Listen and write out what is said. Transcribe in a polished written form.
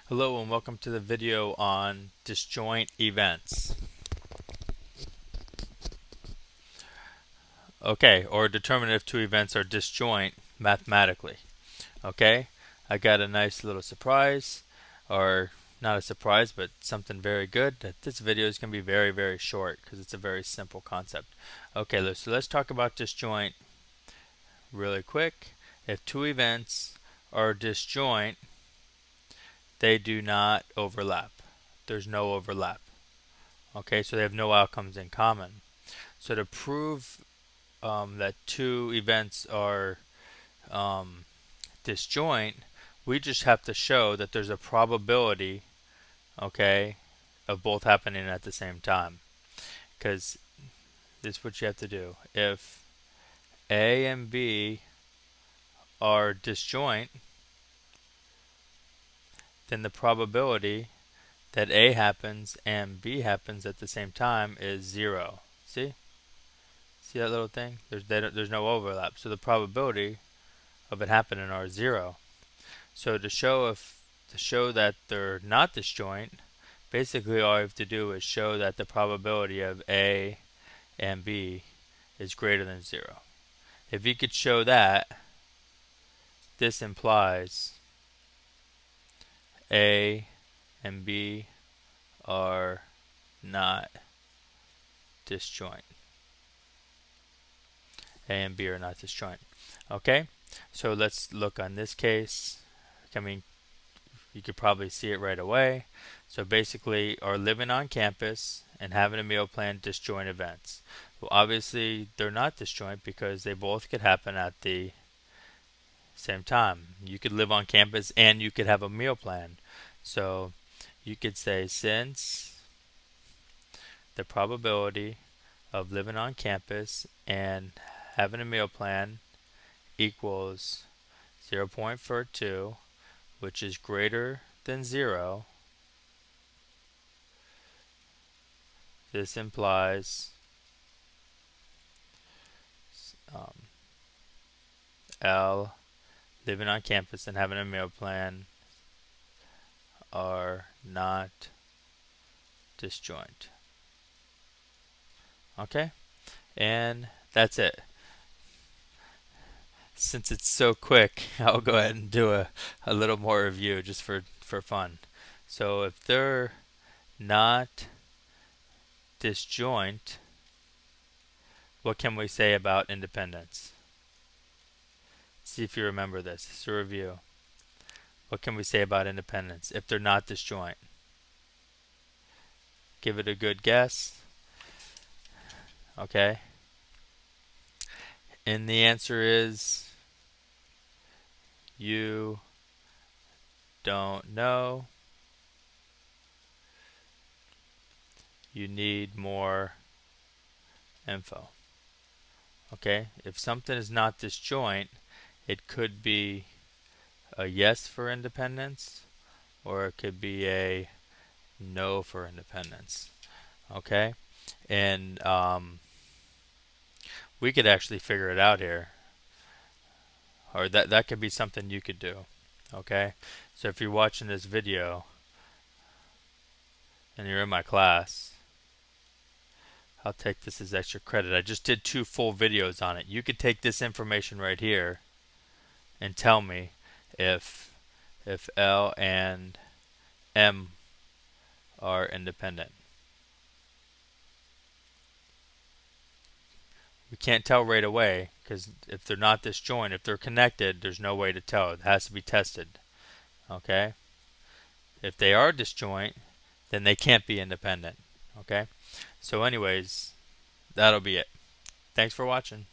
Hello and welcome to the video on disjoint events. Okay, or determine if two events are disjoint mathematically. Okay, I got a nice little surprise, or not a surprise, but something very good. That this video is going to be very short because it's a very simple concept. Okay, so let's talk about disjoint really quick. If two events are disjoint, they do not overlap. There's no overlap. Okay, so they have no outcomes in common. So to prove that two events are um, disjoint, we just have to show that there's a probability, okay, of both happening at the same time. Because this is what you have to do. If A and B are disjoint, then the probability that A happens and B happens at the same time is 0. See? See that little thing? There's no overlap. So the probability of it happening are 0. So to show that they're not disjoint, basically all I have to do is show that the probability of A and B is greater than 0. If you could show that, this implies A and B are not disjoint. A and B are not disjoint. Okay, so let's look on this case. I mean, you could probably see it right away. So basically, are living on campus and having a meal plan disjoint events? Well, obviously, they're not disjoint because they both could happen at the same time. You could live on campus and you could have a meal plan. So you could say since the probability of living on campus and having a meal plan equals 0.42, which is greater than 0, this implies L, living on campus and having a meal plan, are not disjoint. Okay, and that's it. Since it's so quick, I'll go ahead and do a little more review just for fun. So if they're not disjoint, what can we say about independence? See if you remember this. It's a review. What can we say about independence if they're not disjoint? Give it a good guess. Okay. And the answer is you don't know. You need more info. Okay, if something is not disjoint, it could be a yes for independence or it could be a no for independence. Okay, and we could actually figure it out here, or that could be something you could do. Okay, so if you're watching this video and you're in my class, I'll take this as extra credit. I just did 2 full videos on it. You could take this information right here and tell me if L and M are independent. We can't tell right away because if they're not disjoint, if they're connected, there's no way to tell. It has to be tested. Okay? If they are disjoint, then they can't be independent. Okay? So anyways, that'll be it. Thanks for watching.